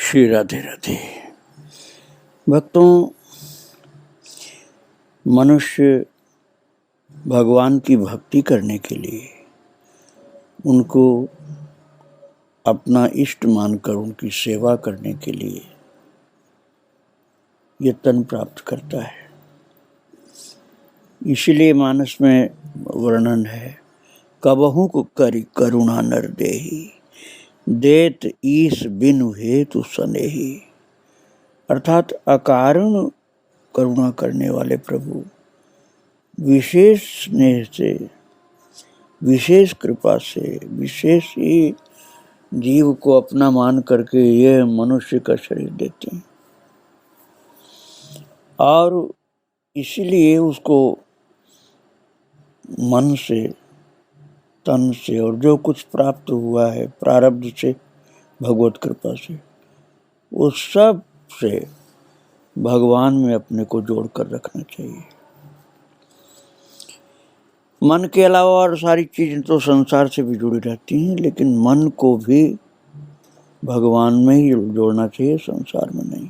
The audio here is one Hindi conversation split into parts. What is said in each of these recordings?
श्री राधे राधे। भक्तों, मनुष्य भगवान की भक्ति करने के लिए उनको अपना इष्ट मानकर उनकी सेवा करने के लिए ये तन प्राप्त करता है। इसलिए मानस में वर्णन है, कबहु को करी करुणा नर देही, देत ईस बिनु हेतु सनेही। अर्थात अकारण करुणा करने वाले प्रभु विशेष स्नेह से, विशेष कृपा से, विशेष ही जीव को अपना मान करके यह मनुष्य का शरीर देते हैं और इसलिए उसको मन से, तन से और जो कुछ प्राप्त हुआ है प्रारब्ध से, भगवत कृपा से, उस सब से भगवान में अपने को जोड़ कर रखना चाहिए। मन के अलावा और सारी चीजें तो संसार से भी जुड़ी रहती हैं, लेकिन मन को भी भगवान में ही जोड़ना चाहिए, संसार में नहीं।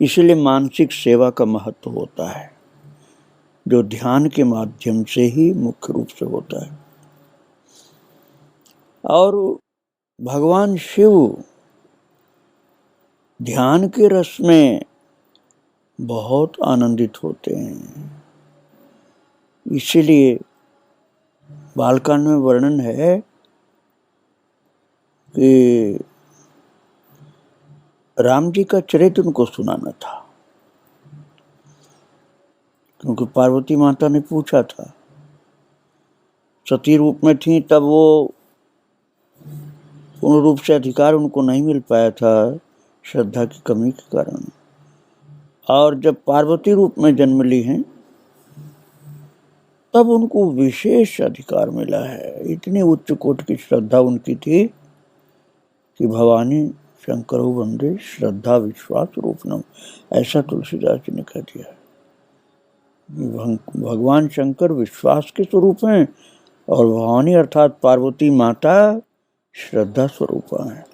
इसलिए मानसिक सेवा का महत्व होता है, जो ध्यान के माध्यम से ही मुख्य रूप से होता है। और भगवान शिव ध्यान के रस में बहुत आनंदित होते हैं। इसीलिए बालकांड में वर्णन है कि राम जी का चरित्र उनको सुनाना था, क्योंकि पार्वती माता ने पूछा था, सती रूप में थी तब वो पूर्ण रूप से अधिकार उनको नहीं मिल पाया था श्रद्धा की कमी के कारण, और जब पार्वती रूप में जन्म ली हैं तब उनको विशेष अधिकार मिला है। इतनी उच्च कोट की श्रद्धा उनकी थी कि भवानी शंकरो वंदे श्रद्धा विश्वास रूपनम, ऐसा तुलसीदास जी ने कह दिया। भगवान शंकर विश्वास के स्वरूप हैं और भवानी अर्थात पार्वती माता श्रद्धा स्वरूप है।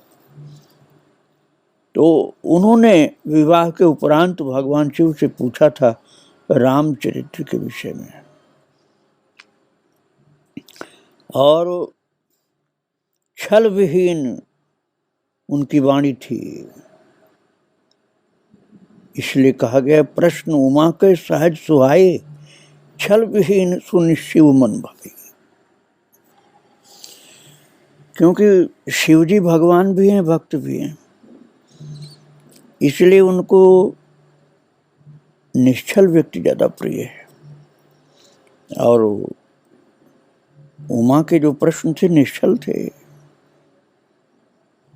तो उन्होंने विवाह के उपरांत भगवान शिव से पूछा था रामचरित्र के विषय में, और छल विहीन उनकी वाणी थी। इसलिए कहा गया, प्रश्न उमा के सहज सुहाए, छल विहीन सुन शिव मन भाई। क्योंकि शिव जी भगवान भी हैं, भक्त भी हैं, इसलिए उनको निश्चल व्यक्ति ज्यादा प्रिय है। और उमा के जो प्रश्न थे निश्चल थे।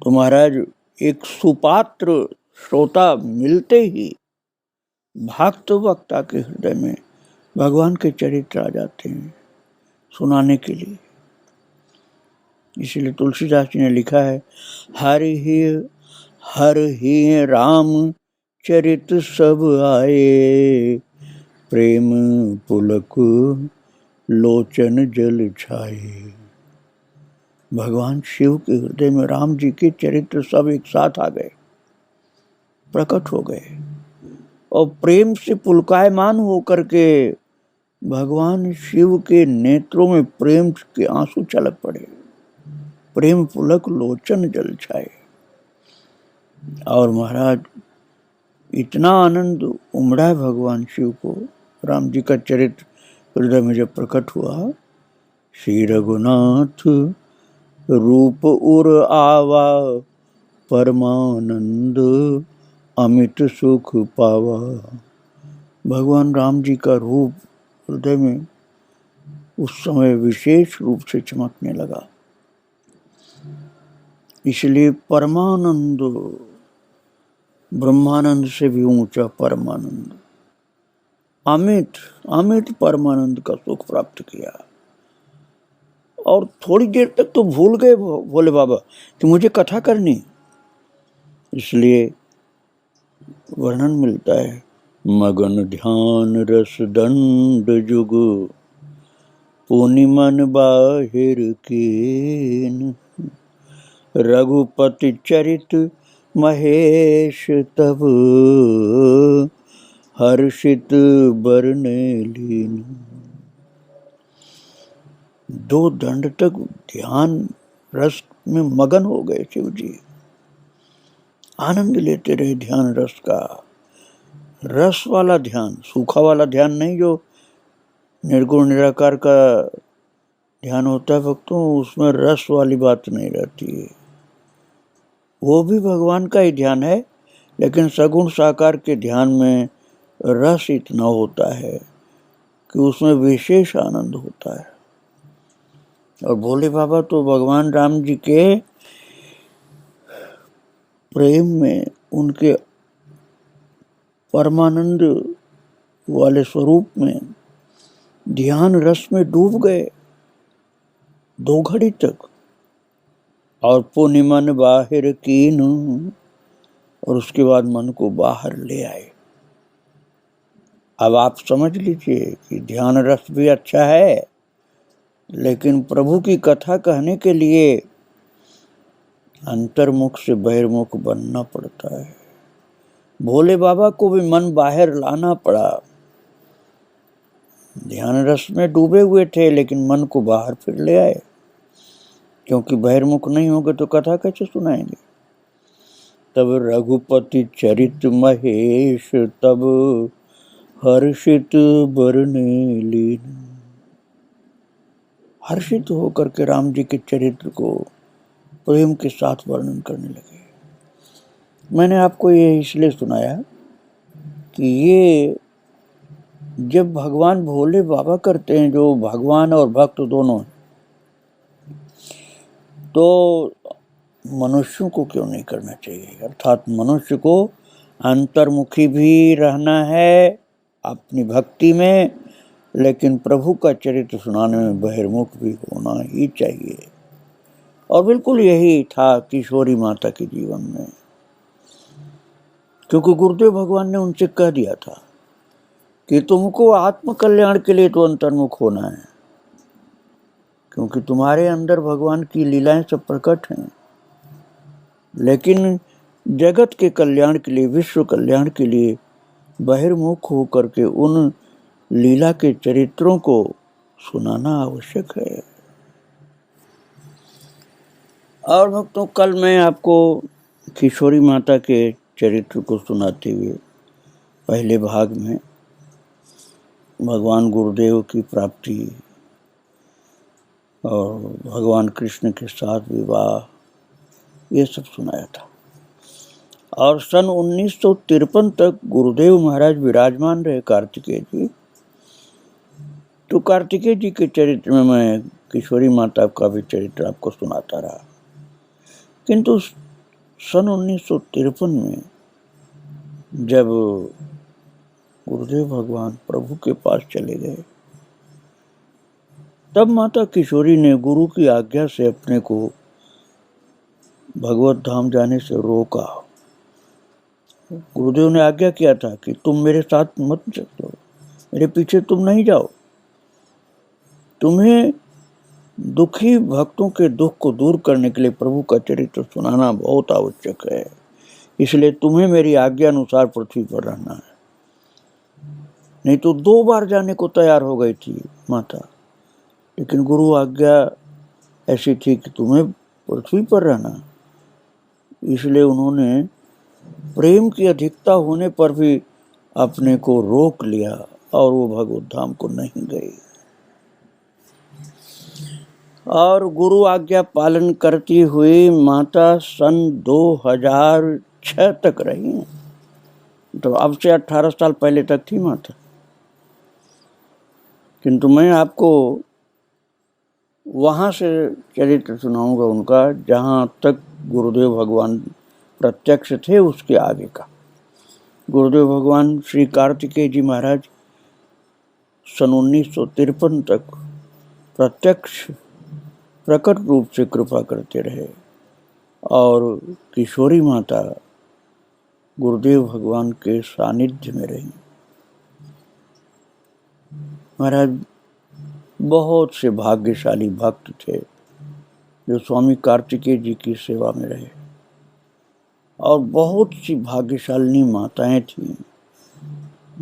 तो महाराज, एक सुपात्र श्रोता मिलते ही भक्त वक्ता के हृदय में भगवान के चरित्र आ जाते हैं सुनाने के लिए। इसलिए तुलसीदास जी ने लिखा है, हर ही राम चरित सब आए, प्रेम पुलक लोचन जल छाए। भगवान शिव के हृदय में राम जी के चरित्र सब एक साथ आ गए, प्रकट हो गए, और प्रेम से पुलकायमान होकर के भगवान शिव के नेत्रों में प्रेम के आंसू छलक पड़े। प्रेम पुलक लोचन जल छाए। और महाराज, इतना आनंद उमड़ा है भगवान शिव को, राम जी का चरित्र हृदय में जब प्रकट हुआ। श्री रघुनाथ रूप उर आवा, परमानंद अमित सुख पावा। भगवान राम जी का रूप हृदय में उस समय विशेष रूप से चमकने लगा। इसलिए परमानंद, ब्रह्मानंद से भी ऊंचा परमानंद, अमित अमित परमानंद का सुख प्राप्त किया। और थोड़ी देर तक तो भूल गए भोले बाबा कि मुझे कथा करनी। इसलिए वर्णन मिलता है, मगन ध्यान रस दंड जुग, पुनि मन बाहिर कीन, रघुपति चरित महेश तब हर्षित बरने लीन। 2 दंड तक ध्यान रस में मगन हो गए शिव जी, आनंद लेते रहे ध्यान रस का। रस वाला ध्यान, सूखा वाला ध्यान नहीं जो निर्गुण निराकार का ध्यान होता है भक्तों, उसमें रस वाली बात नहीं रहती है। वो भी भगवान का ही ध्यान है, लेकिन सगुण साकार के ध्यान में रस इतना होता है कि उसमें विशेष आनंद होता है। और भोले बाबा तो भगवान राम जी के प्रेम में, उनके परमानंद वाले स्वरूप में ध्यान रस में डूब गए 2 घड़ी तक। और पुनि मन बाहिर कीन, और उसके बाद मन को बाहर ले आए। अब आप समझ लीजिए कि ध्यान रस भी अच्छा है, लेकिन प्रभु की कथा कहने के लिए अंतर्मुख से बहिर्मुख बनना पड़ता है। भोले बाबा को भी मन बाहर लाना पड़ा। ध्यान रस में डूबे हुए थे, लेकिन मन को बाहर फिर ले आए, क्योंकि बहिर्मुख नहीं होंगे तो कथा कैसे सुनाएंगे। तब रघुपति चरित महेश तब हर्षित बरने लीन। हर्षित होकर के राम जी के चरित्र को प्रेम के साथ वर्णन करने लगे। मैंने आपको ये इसलिए सुनाया कि ये जब भगवान भोले बाबा करते हैं, जो भगवान और भक्त दोनों, तो मनुष्यों को क्यों नहीं करना चाहिए। अर्थात मनुष्य को अंतर्मुखी भी रहना है अपनी भक्ति में, लेकिन प्रभु का चरित्र सुनाने में बहिर्मुख भी होना ही चाहिए। और बिल्कुल यही था किशोरी माता के जीवन में, क्योंकि गुरुदेव भगवान ने उनसे कह दिया था कि तुमको आत्म कल्याण के लिए तो अंतर्मुख होना है, क्योंकि तुम्हारे अंदर भगवान की लीलाएं सब प्रकट हैं। लेकिन जगत के कल्याण के लिए, विश्व कल्याण के लिए बहिर्मुख होकर के उन लीला के चरित्रों को सुनाना आवश्यक है। और भक्तों, कल मैं आपको किशोरी माता के चरित्र को सुनाते हुए पहले भाग में भगवान गुरुदेव की प्राप्ति और भगवान कृष्ण के साथ विवाह, ये सब सुनाया था। और सन 1953 तक गुरुदेव महाराज विराजमान रहे कार्तिकेय जी। तो कार्तिकेय जी के चरित्र में मैं किशोरी माता का भी चरित्र आपको सुनाता रहा। किंतु सन 1953 में जब गुरुदेव भगवान प्रभु के पास चले गए, तब माता किशोरी ने गुरु की आज्ञा से अपने को भगवत धाम जाने से रोका। गुरुदेव ने आज्ञा किया था कि तुम मेरे साथ मत चलो, मेरे पीछे तुम नहीं जाओ, तुम्हें दुखी भक्तों के दुख को दूर करने के लिए प्रभु का चरित्र सुनाना बहुत आवश्यक है, इसलिए तुम्हें मेरी आज्ञा अनुसार पृथ्वी पर रहना है। नहीं तो 2 बार जाने को तैयार हो गई थी माता, लेकिन गुरु आज्ञा ऐसी थी कि तुम्हें पृथ्वी पर रहना, इसलिए उन्होंने प्रेम की अधिकता होने पर भी अपने को रोक लिया और वो भगवत धाम को नहीं गई। और गुरु आज्ञा पालन करती हुई माता सन 2006 तक रही, तो अब से 18 साल पहले तक थी माता। किंतु मैं आपको वहाँ से चरित्र सुनाऊंगा उनका जहाँ तक गुरुदेव भगवान प्रत्यक्ष थे, उसके आगे का। गुरुदेव भगवान श्री कार्तिकेय जी महाराज सन 1953 तक प्रत्यक्ष प्रकट रूप से कृपा करते रहे, और किशोरी माता गुरुदेव भगवान के सानिध्य में रही। महाराज बहुत से भाग्यशाली भक्त थे जो स्वामी कार्तिकेय जी की सेवा में रहे। और बहुत सी भाग्यशालिनी माताएं थीं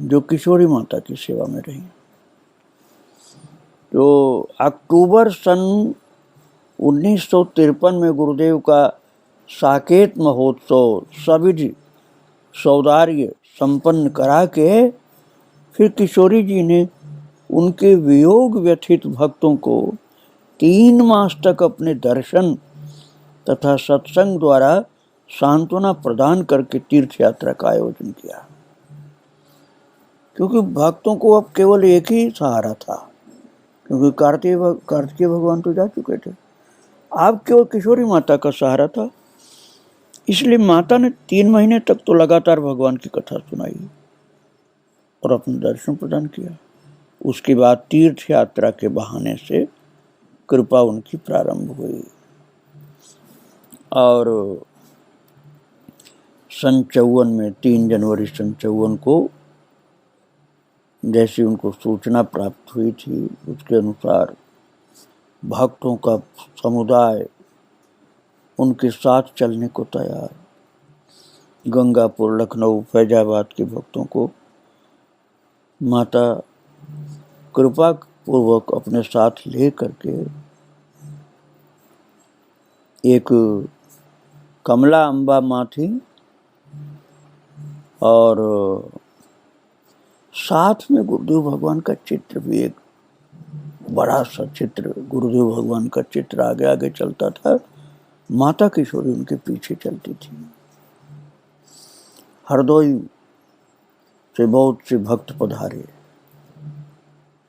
जो किशोरी माता की सेवा में रहीं। तो अक्टूबर सन 1953 में गुरुदेव का साकेत महोत्सव सविधि सौदार्य संपन्न करा के फिर किशोरी जी ने उनके वियोग व्यथित भक्तों को 3 मास तक अपने दर्शन तथा सत्संग द्वारा सांत्वना प्रदान करके तीर्थ यात्रा का आयोजन किया। क्योंकि भक्तों को अब केवल एक ही सहारा था, क्योंकि कार्तिकेय भगवान तो जा चुके थे, अब केवल किशोरी माता का सहारा था। इसलिए माता ने 3 महीने तक तो लगातार भगवान की कथा सुनाई और अपने दर्शन प्रदान किया। उसके बाद तीर्थ यात्रा के बहाने से कृपा उनकी प्रारंभ हुई और सन 54 में 3 जनवरी सन 54 को जैसी उनको सूचना प्राप्त हुई थी, उसके अनुसार भक्तों का समुदाय उनके साथ चलने को तैयार। गंगापुर, लखनऊ, फैजाबाद के भक्तों को माता कृपा पूर्वक अपने साथ ले करके एक कमला अम्बा माँ थी और साथ में गुरुदेव भगवान का चित्र भी, एक बड़ा सा चित्र गुरुदेव भगवान का चित्र आगे आगे चलता था, माता किशोरी उनके पीछे चलती थी। हरदोई से बहुत से भक्त पधारे।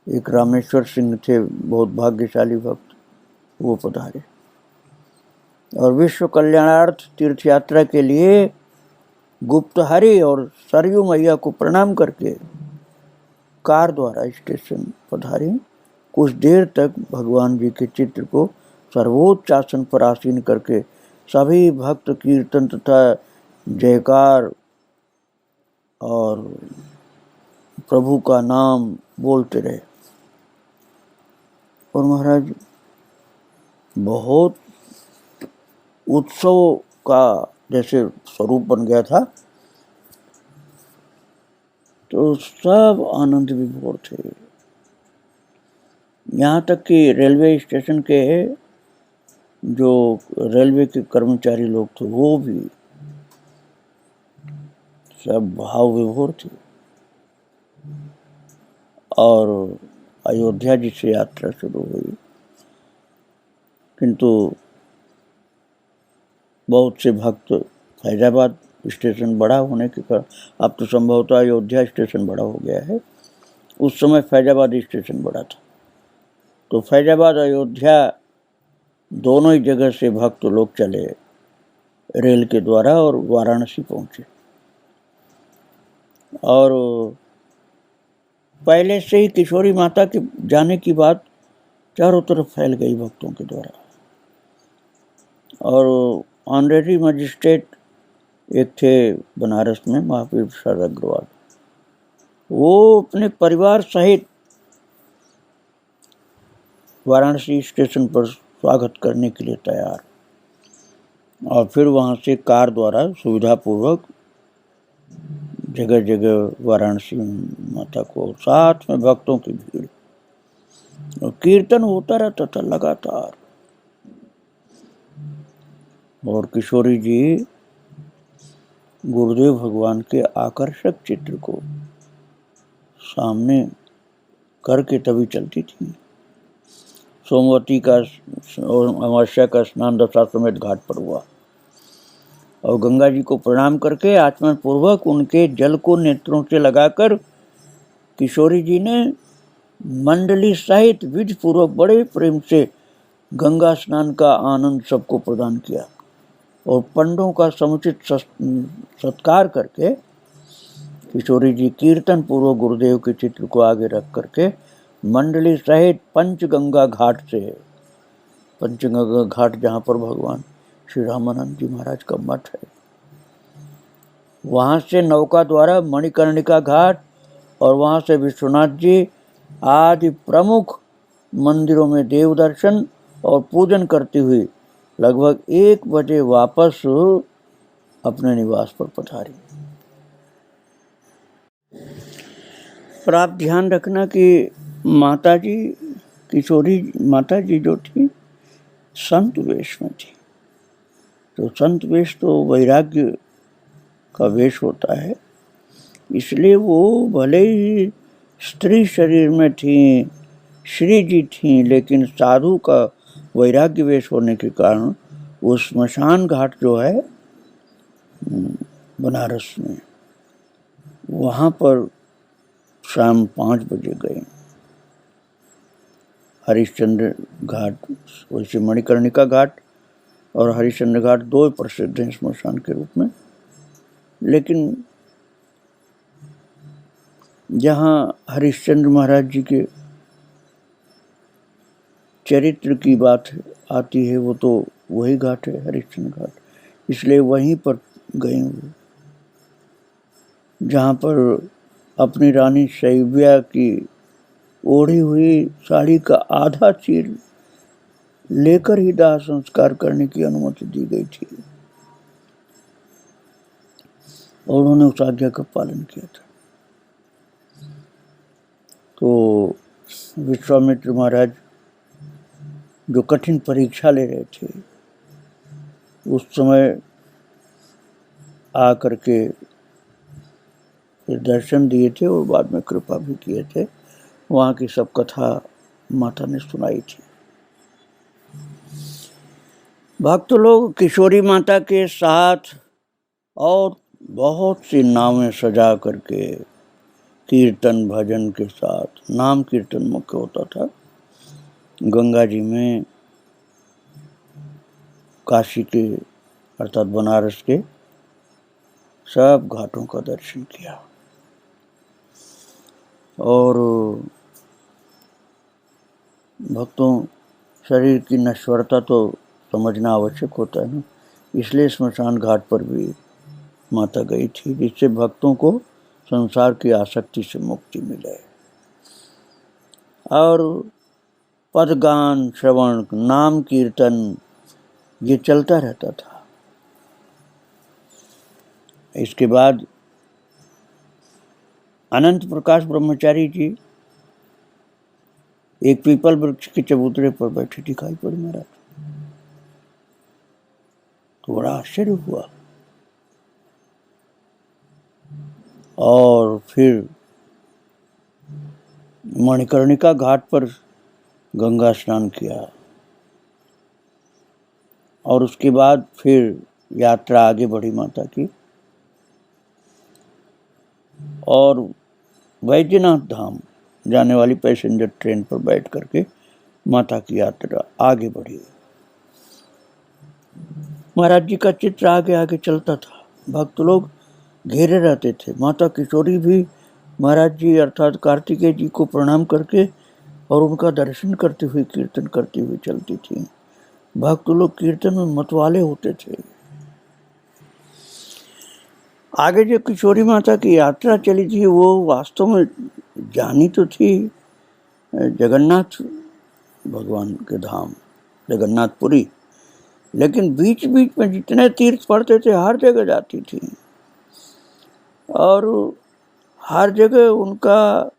एक रामेश्वर सिंह थे, बहुत भाग्यशाली भक्त, वो पधारे और विश्व कल्याणार्थ तीर्थ यात्रा के लिए गुप्तहरि और सरयू मैया को प्रणाम करके कार द्वारा स्टेशन पधारे। कुछ देर तक भगवान जी के चित्र को सर्वोच्च आसन पर आसीन करके सभी भक्त कीर्तन तथा जयकार और प्रभु का नाम बोलते रहे। और महाराज बहुत उत्सव का जैसे स्वरूप बन गया था, तो सब आनंद विभोर थे। यहाँ तक कि रेलवे स्टेशन के जो रेलवे के कर्मचारी लोग थे वो भी सब भाव विभोर थे। और अयोध्या जी से यात्रा शुरू हुई, किंतु बहुत से भक्त फैजाबाद स्टेशन बड़ा होने के कारण, अब तो संभवतः अयोध्या स्टेशन बड़ा हो गया है, उस समय फैजाबाद स्टेशन बड़ा था, तो फैजाबाद अयोध्या दोनों ही जगह से भक्त लोग चले रेल के द्वारा और वाराणसी पहुंचे। और पहले से ही किशोरी माता के जाने की बात चारों तरफ फैल गई भक्तों के द्वारा। और ऑनरेरी मजिस्ट्रेट एक थे बनारस में, महावीर प्रसाद अग्रवाल, वो अपने परिवार सहित वाराणसी स्टेशन पर स्वागत करने के लिए तैयार, और फिर वहाँ से कार द्वारा सुविधापूर्वक जगह जगह वाराणसी माता को, साथ में भक्तों की भीड़, और कीर्तन होता रहता था लगातार। और किशोरी जी गुरुदेव भगवान के आकर्षक चित्र को सामने करके तभी चलती थी। सोमवती का और अमावस्या का स्नान दशाश्वमेध घाट पर हुआ और गंगा जी को प्रणाम करके आचमन पूर्वक उनके जल को नेत्रों से लगाकर किशोरी जी ने मंडली सहित विधि पूर्वक बड़े प्रेम से गंगा स्नान का आनंद सबको प्रदान किया और पंडों का समुचित सत्कार करके किशोरी जी कीर्तन पूर्वक गुरुदेव के चित्र को आगे रख करके मंडली सहित पंचगंगा घाट से, पंचगंगा घाट जहाँ पर भगवान श्री रामानंद जी महाराज का मठ है, वहाँ से नौका द्वारा मणिकर्णिका घाट और वहाँ से विश्वनाथ जी आदि प्रमुख मंदिरों में देव दर्शन और पूजन करती हुई लगभग 1 बजे वापस अपने निवास पर पधारी। पर आप ध्यान रखना कि माताजी, किशोरी माताजी जो थी संत वेश में थी। तो संत वेश तो वैराग्य का वेश होता है, इसलिए वो भले ही स्त्री शरीर में थी, श्री जी थी, लेकिन साधु का वैराग्य वेश होने के कारण वो स्मशान घाट जो है बनारस में, वहाँ पर शाम 5 बजे गए। हरिश्चंद्र घाट, वैसे मणिकर्णिका घाट और हरिश्चंद्र घाट 2 प्रसिद्ध हैं स्मशान के रूप में, लेकिन जहाँ हरिश्चंद्र महाराज जी के चरित्र की बात आती है वो तो वही घाट है, हरिश्चंद्र घाट, इसलिए वहीं पर गए हुए, जहाँ पर अपनी रानी शैव्या की ओढ़ी हुई साड़ी का आधा चीर लेकर ही दाह संस्कार करने की अनुमति दी गई थी और उन्होंने उस आज्ञा का पालन किया था। तो विश्वामित्र महाराज जो कठिन परीक्षा ले रहे थे, उस समय आकर के दर्शन दिए थे और बाद में कृपा भी किए थे। वहाँ की सब कथा माता ने सुनाई थी। भक्त लोग किशोरी माता के साथ और बहुत सी नावें सजा करके कीर्तन भजन के साथ, नाम कीर्तन मुख्य होता था, गंगा जी में, काशी के अर्थात बनारस के सब घाटों का दर्शन किया। और भक्तों, शरीर की नश्वरता तो समझना आवश्यक होता है ना, इसलिए स्मशान घाट पर भी माता गई थी, जिससे भक्तों को संसार की आसक्ति से मुक्ति मिले। और पदगान, श्रवण, नाम कीर्तन ये चलता रहता था। इसके बाद अनंत प्रकाश ब्रह्मचारी जी एक पीपल वृक्ष के चबूतरे पर बैठे दिखाई पड़े महाराज। तो बड़ा आश्चर्य हुआ। और फिर मणिकर्णिका घाट पर गंगा स्नान किया और उसके बाद फिर यात्रा आगे बढ़ी माता की, और वैद्यनाथ धाम जाने वाली पैसेंजर ट्रेन पर बैठ करके माता की यात्रा आगे बढ़ी। महाराज जी का चित्र आगे आगे चलता था, भक्त लोग घेरे रहते थे। माता किशोरी भी महाराज जी अर्थात कार्तिकेय जी को प्रणाम करके और उनका दर्शन करते हुए कीर्तन करती हुई चलती थी। भक्त लोग कीर्तन में मतवाले होते थे। आगे जो किशोरी माता की यात्रा चली थी वो वास्तव में जानी तो थी जगन्नाथ भगवान के धाम, जगन्नाथपुरी, लेकिन बीच बीच में जितने तीर्थ पड़ते थे हर जगह जाती थी और हर जगह उनका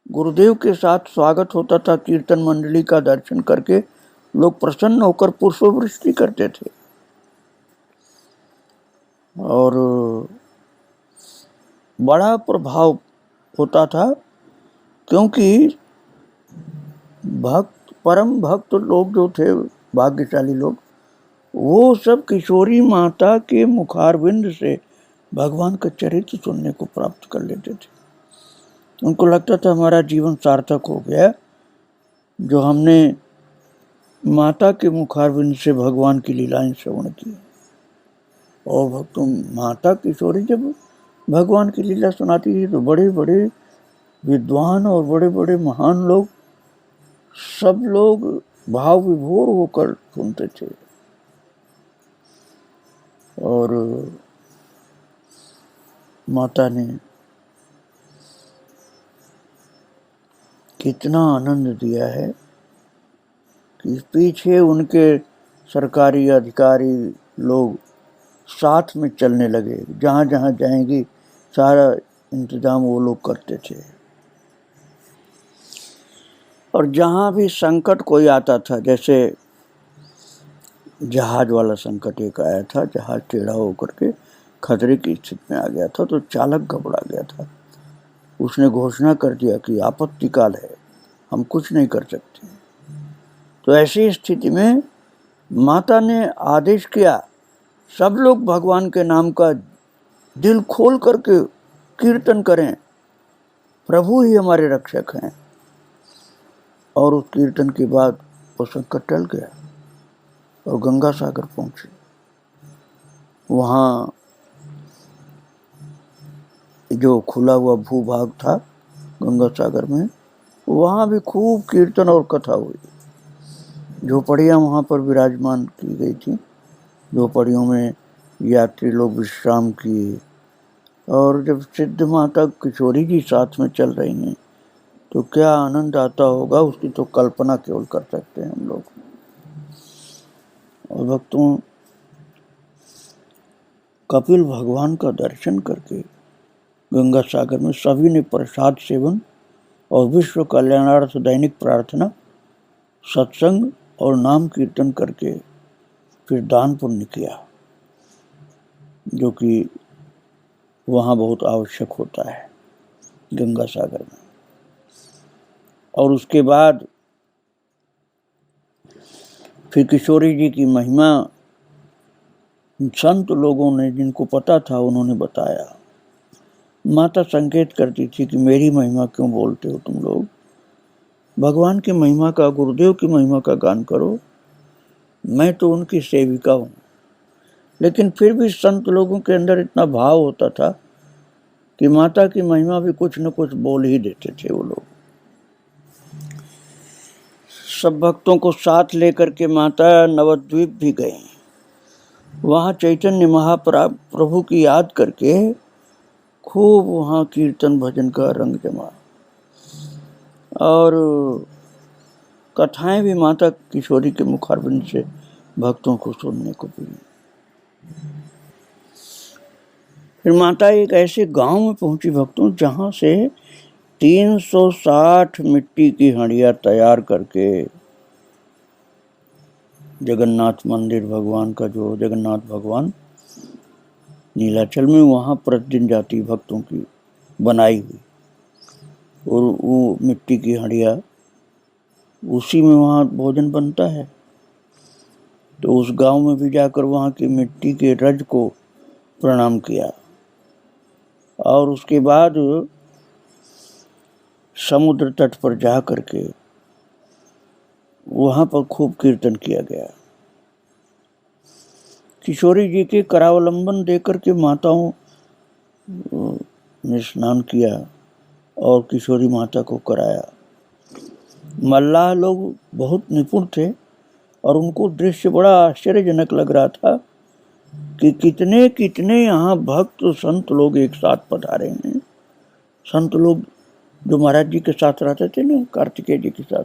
गुरुदेव के साथ स्वागत होता था। कीर्तन मंडली का दर्शन करके लोग प्रसन्न होकर पुष्पवृष्टि करते थे और बड़ा प्रभाव होता था, क्योंकि भक्त, परम भक्त लोग जो थे, भाग्यशाली लोग, वो सब किशोरी माता के मुखारविंद से भगवान का चरित्र सुनने को प्राप्त कर लेते थे। उनको लगता था हमारा जीवन सार्थक हो गया जो हमने माता के मुखारविंद से भगवान की लीलाएं श्रवण की। और भक्तों, माता किशोरी जब भगवान की लीला सुनाती थी तो बड़े बड़े विद्वान और बड़े बड़े महान लोग, सब लोग भाव विभोर होकर सुनते थे। और माता ने कितना आनंद दिया है कि पीछे उनके सरकारी अधिकारी लोग साथ में चलने लगे। जहाँ जहाँ जाएंगी सारा इंतजाम वो लोग करते थे। और जहाँ भी संकट कोई आता था, जैसे जहाज वाला संकट एक आया था, जहाज टेढ़ा होकर के खतरे की स्थिति में आ गया था, तो चालक घबरा गया था। उसने घोषणा कर दिया कि आपत्तिकाल है, हम कुछ नहीं कर सकते। तो ऐसी स्थिति में माता ने आदेश किया, सब लोग भगवान के नाम का दिल खोल करके कीर्तन करें, प्रभु ही हमारे रक्षक हैं। और उस कीर्तन के बाद वो संकट टल गया और गंगा सागर पहुंचे। वहाँ जो खुला हुआ भूभाग था गंगा सागर में, वहाँ भी खूब कीर्तन और कथा हुई। झोपड़ियाँ वहाँ पर विराजमान की गई थी। झोपड़ियों में यात्री लोग विश्राम किए। और जब सिद्ध माता किशोरी जी साथ में चल रही हैं तो क्या आनंद आता होगा, उसकी तो कल्पना केवल कर सकते हैं हम लोग। और भक्तों, कपिल भगवान का दर्शन करके गंगा सागर में सभी ने प्रसाद सेवन और विश्व कल्याणार्थ दैनिक प्रार्थना, सत्संग और नाम कीर्तन करके फिर दान पुण्य किया, जो कि वहाँ बहुत आवश्यक होता है गंगा सागर में। और उसके बाद फिर किशोरी जी की महिमा संत लोगों ने, जिनको पता था, उन्होंने बताया। माता संकेत करती थी कि मेरी महिमा क्यों बोलते हो तुम लोग, भगवान की महिमा का, गुरुदेव की महिमा का गान करो, मैं तो उनकी सेविका हूँ। लेकिन फिर भी संत लोगों के अंदर इतना भाव होता था कि माता की महिमा भी कुछ न कुछ बोल ही देते थे वो लोग। सब भक्तों को साथ लेकर के माता नवद्वीप भी गए। वहाँ चैतन्य महाप्रभु की याद करके खूब वहाँ कीर्तन भजन का रंग जमा। और कथाएं भी माता किशोरी के मुखारबिंद से भक्तों को सुनने को मिली। फिर माता एक ऐसे गांव में पहुंची भक्तों, जहां से 360 मिट्टी की हंडिया तैयार करके जगन्नाथ मंदिर, भगवान का जो जगन्नाथ भगवान नीलाचल में, वहाँ प्रतिदिन जाती भक्तों की बनाई हुई। और वो मिट्टी की हंडिया, उसी में वहाँ भोजन बनता है। तो उस गांव में भी जाकर वहाँ की मिट्टी के रज को प्रणाम किया। और उसके बाद समुद्र तट पर जा करके वहाँ पर खूब कीर्तन किया गया। किशोरी जी के करावलंबन देकर के माताओं ने स्नान किया और किशोरी माता को कराया। मल्लाह लोग बहुत निपुण थे और उनको दृश्य बड़ा आश्चर्यजनक लग रहा था कि कितने कितने यहाँ भक्त संत लोग एक साथ पधारे हैं। संत लोग जो महाराज जी के साथ रहते थे ना, कार्तिकेय जी के साथ,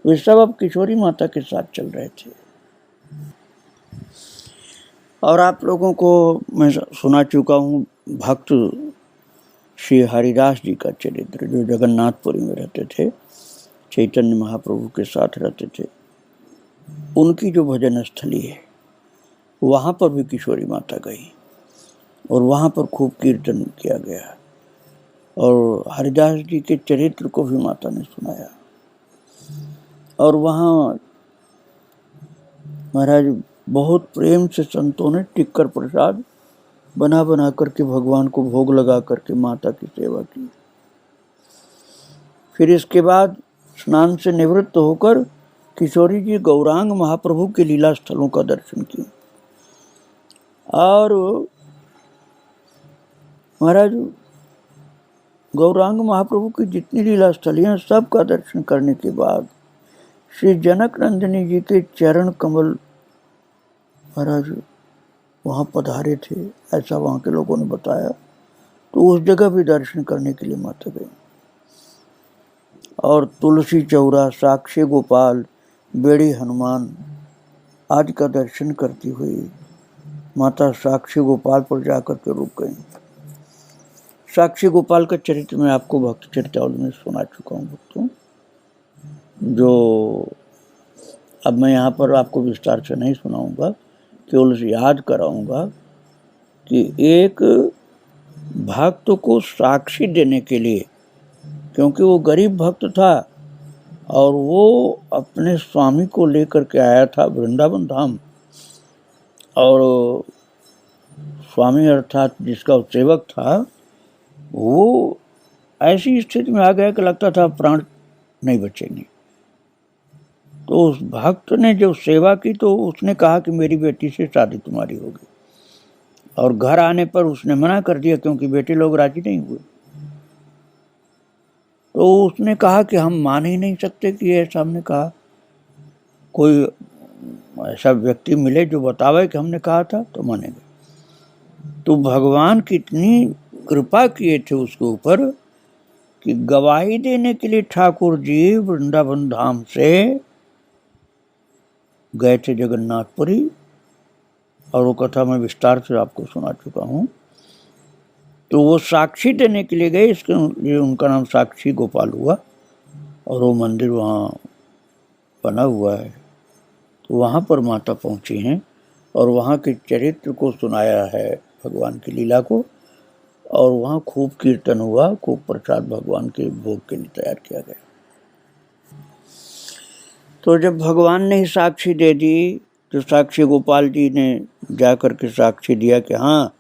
वे सब अब किशोरी माता के साथ चल रहे थे। और आप लोगों को मैं सुना चुका हूँ भक्त श्री हरिदास जी का चरित्र, जो जगन्नाथपुरी में रहते थे, चैतन्य महाप्रभु के साथ रहते थे। उनकी जो भजन स्थली है, वहाँ पर भी किशोरी माता गई और वहाँ पर खूब कीर्तन किया गया। और हरिदास जी के चरित्र को भी माता ने सुनाया। और वहाँ महाराज बहुत प्रेम से संतों ने टिक्कर प्रसाद बना बना करके भगवान को भोग लगा करके माता की सेवा की। फिर इसके बाद स्नान से निवृत्त होकर किशोरी जी गौरांग महाप्रभु के लीला स्थलों का दर्शन किए। और महाराज गौरांग महाप्रभु की जितनी लीला स्थलियाँ, सब का दर्शन करने के बाद श्री जनक नंदिनी जी के चरण कमल महाराज वहाँ पधारे थे, ऐसा वहाँ के लोगों ने बताया। तो उस जगह भी दर्शन करने के लिए माता गई। और तुलसी चौरा, साक्षी गोपाल, बेड़ी हनुमान आदि का दर्शन करती हुई माता साक्षी गोपाल पर जाकर के रुक गई। साक्षी गोपाल का चरित्र मैं आपको भक्त चरितावली में सुना चुका हूँ भक्तों, जो अब मैं यहाँ पर आपको विस्तार से नहीं सुनाऊंगा, केवल याद कराऊंगा कि एक भक्त को साक्षी देने के लिए, क्योंकि वो गरीब भक्त था और वो अपने स्वामी को लेकर के आया था वृंदावन धाम, और स्वामी अर्थात जिसका सेवक था वो ऐसी स्थिति में आ गया कि लगता था प्राण नहीं बचेंगे। तो उस भक्त ने जब सेवा की तो उसने कहा कि मेरी बेटी से शादी तुम्हारी होगी, और घर आने पर उसने मना कर दिया क्योंकि बेटे लोग राजी नहीं हुए। तो उसने कहा कि हम मान ही नहीं सकते कि ऐसा हमने कहा, कोई ऐसा व्यक्ति मिले जो बतावे कि हमने कहा था तो मानेंगे। तो भगवान कितनी कृपा किए थे उसके ऊपर कि गवाही देने के लिए ठाकुर जी वृंदावन धाम से गए थे जगन्नाथपुरी, और वो कथा मैं विस्तार से आपको सुना चुका हूँ। तो वो साक्षी देने के लिए गए, इसके लिए उनका नाम साक्षी गोपाल हुआ, और वो मंदिर वहाँ बना हुआ है। तो वहाँ पर माता पहुँची हैं और वहाँ के चरित्र को सुनाया है, भगवान की लीला को, और वहाँ खूब कीर्तन हुआ, खूब प्रसाद भगवान के भोग के लिए तैयार किया गया। तो जब भगवान ने ही साक्षी दे दी तो साक्षी गोपाल जी ने जा कर के साक्षी दिया कि हाँ,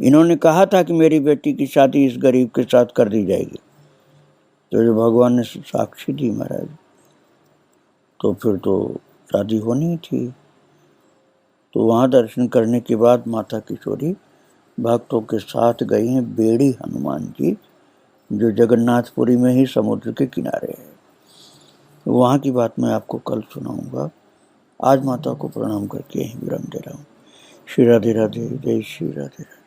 इन्होंने कहा था कि मेरी बेटी की शादी इस गरीब के साथ कर दी जाएगी। तो जब भगवान ने साक्षी दी महाराज, तो फिर तो शादी होनी थी। तो वहाँ दर्शन करने के बाद माता किशोरी भक्तों के साथ गई हैं बेड़ी हनुमान जी, जो जगन्नाथपुरी में ही समुद्र के किनारे है। वहाँ की बात मैं आपको कल सुनाऊंगा। आज माता को प्रणाम करके यहीं विराम दे रहा हूँ। श्री राधे राधे, जय श्री राधे राधे।